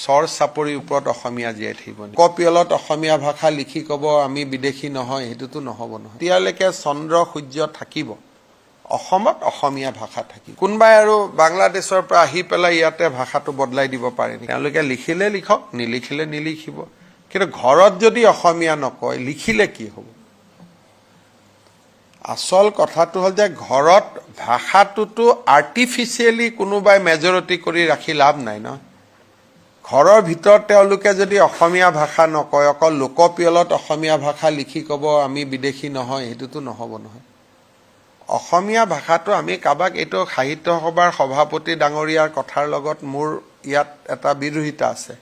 চৰ চাপৰিৰ ওপৰত অসমীয়া জীয়াই থাকিব কপিয়লত অসমীয়া ভাষা লিখি ক'ব আমি বিদেশী নহয় সেইটোতো নহ'ব নহয় এতিয়ালৈকে চন্দ্ৰ সূৰ্য থাকিব অসমত অসমীয়া ভাষা থাকিব কোনবাই আৰু বাংলাদেশৰ পৰা আহি পেলাই ইয়াতে ভাষাটো বদলাই দিব পাৰে তেওঁলোকে লিখিলে লিখক নিলিখিলে নিলিখিব কিন্তু ঘৰত যদি অসমীয়া নকয় লিখিলে কি হ'ব আসল কথাটো হ'ল যে ঘৰত ভাষাটোতো আৰ্টিফিচিয়েলি কোনোবাই মেজৰিটি কৰি ৰাখি লাভ নাই ন ঘৰৰ ভিতৰত তেওঁলোকে যদি অসমীয়া ভাষা নকয় অকল লোকপিয়লত অসমীয়া ভাষা লিখি ক'ব আমি বিদেশী নহয় সেইটোতো নহ'ব নহয় অসমীয়া ভাষাটো আমি কাবাক এইটো সাহিত্য সভাৰ সভাপতি ডাঙৰীয়াৰ কথাৰ লগত মোৰ ইয়াত এটা বিৰোধিতা আছে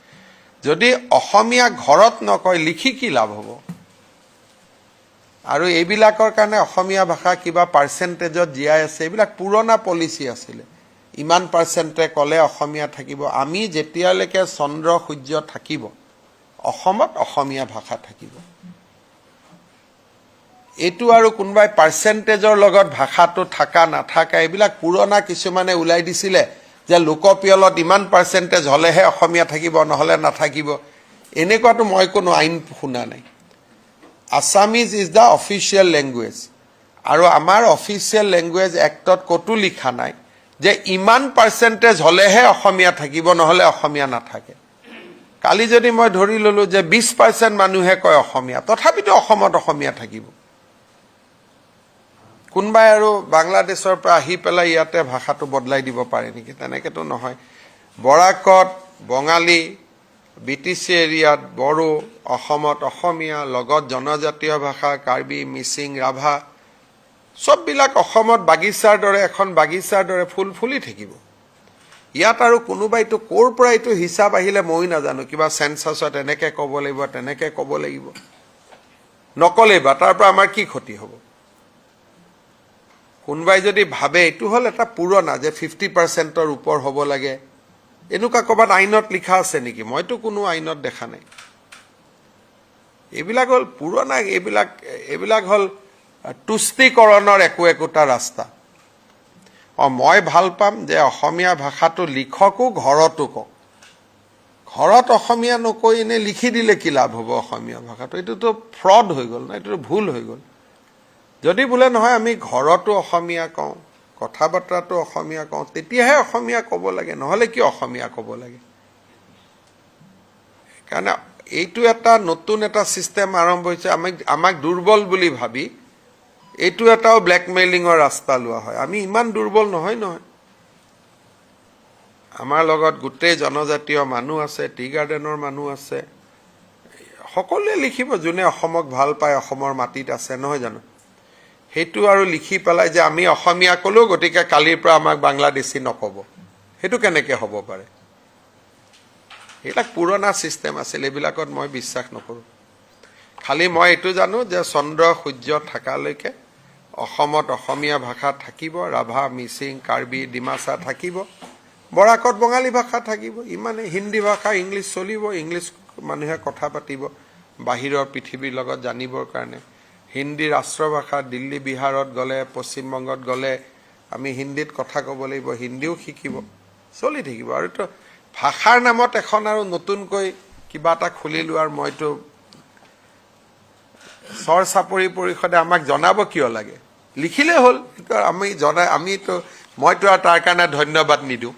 যদি অসমীয়া ঘৰত নকয় লিখি কি লাভ হ'ব আৰু এইবিলাকৰ কাৰণে অসমীয়া ভাষা কিবা পাৰ্চেন্টেজত জীয়াই আছে এইবিলাক পুৰণা পলিচি আছিল ইমান পাৰ্চেন্টে ক'লে অসমীয়া থাকিব আমি যেতিয়ালৈকে চন্দ্ৰ সূৰ্য থাকিব অসমত অসমীয়া ভাষা থাকিব এইটো আৰু কোনবাই পাৰ্চেন্টেজৰ লগত ভাষাটো থাকা নাথাকা এইবিলাক পুৰণা কিছুমানে উলাই দিছিলে যে লোকপিয়লত ইমান পাৰ্চেন্টেজ হলেহে অসমীয়া থাকিব নহলে নাথাকিব এনেকুৱাটো মই কোনো আইন শুনা নাই Assamese is the official language আৰু আমাৰ অফিচিয়েল ল্যাঙ্গুৱেজ এক্টত কতো লিখা নাই যে ইমান পাৰ্চেন্টেজ হলেহে অসমীয়া থাকিব নহলে অসমীয়া নাথাকে কালি যদি মই ধৰি ললো যে 20% মানুহে কয় অসমীয়া তথাপিতো অসমত অসমীয়া থাকিব কোনবাই আৰু বাংলাদেশৰ পৰা আহি পেলাই ইয়াতে ভাষাটো বদলাই দিব পাৰে নেকি তেনেকেতো নহয় বৰাকত বঙালী বিটিসি এৰিয়াত বড়ো অসমত অসমীয়া লগত জনজাতীয় ভাষা কাৰ্বি মিচিং ৰাভা সববিলাক অসমত বাগিচাৰ দৰে এখন বাগিচাৰ দৰে ফুল ফুলি থাকিব ইয়াত আৰু কোনোবাইটো কোৰ পৰা এইটো হিচাপ আহিলে মই নাজানো কিবা সেন্সাছত এনেকে ক'ব লাগিব তেনেকে ক'ব লাগিব নকলে বা তাৰ পৰা আমাৰ কি ক্ষতি হ'ব কোনবাই যদি ভাবে এইটো হল এটা পুৰণা যে 50% ৰ ওপৰ হ'ব লাগে এনেকুৱা কবাত আইনত লিখা আছে নেকি মইতো কোনো আইনত দেখা নাই এইবিলাক হল পুৰণা এইবিলাক হল তুষ্টিকৰণৰ একোটা ৰাস্তা মই ভাল পাম যে অসমীয়া ভাষাটো লিখকো ঘৰতো কক ঘৰত অসমীয়া নকৈ এনে লিখি দিলে কি লাভ হ'ব অসমীয়া ভাষাটো এটোতো ফ্ৰড হৈ গল না এটো ভুল হৈ গল যদি বোলে নহয় আমি ঘৰতো অসমীয়া কওঁ কথা বাৰ্তাটো অসমীয়া কওঁ তেতিয়াহে অসমীয়া ক'ব লাগে নহলে কি অসমীয়া ক'ব লাগে কাৰণ এইটো এটা নতুন এটা সিস্টেম আৰম্ভ হৈছে আমাক দুৰ্বল বুলি ভাবি এইটো এটাও ব্ল্যাকমেইলিংৰ ৰাস্তা লোৱা হয় আমি ইমান দুৰ্বল নহয় আমাৰ লগত গোটেই জনজাতীয় মানুহ আছে টি গাৰ্ডেনৰ মানুহ আছে সকলোৱে লিখিব যোনে অসমক ভাল পায় অসমৰ মাটিত আছে নহয় জানো হেতু আৰু লিখি পেলাই যে আমি অসমীয়া কলো গটিকে কালিৰ পৰা আমাক বাংলাদেশী নকব হেতু কেনেকে হ'ব পাৰে এটা পুৰণা সিস্টেম আছিল এবিলাকত মই বিশ্বাস নকৰো খালি মই এটো জানো যে চন্দ্ৰ সূৰ্য থাকালৈকে অসমত অসমীয়া ভাষা থাকিব ৰাভা মিচিং কাৰ্বি ডিমাসা থাকিব বৰাকত বঙালী ভাষা থাকিব ইমানে হিন্দী ভাষা ইংলিশ চলিব ইংলিশ মানুহে কথা পাতিব বাহিৰৰ পৃথিৱীৰ লগত জানিবৰ কাৰণে হিন্দী ৰাষ্ট্ৰভাষা দিল্লী বিহাৰত গলে পশ্চিম বংগত গলে আমি হিন্দীত কথা ক'ব লাগিব হিন্দীও শিকিব চলি থাকিব আৰু তো ভাষাৰ নামত এখন আৰু নতুনকৈ কিবা এটা খুলি লোৱাৰ মইতো চৰ চাপৰি পৰিষদে আমাক জনাব কিয় লাগে লিখিলে হ'ল আমি মইতো তাৰ কাৰণে ধন্যবাদ নিদিওঁ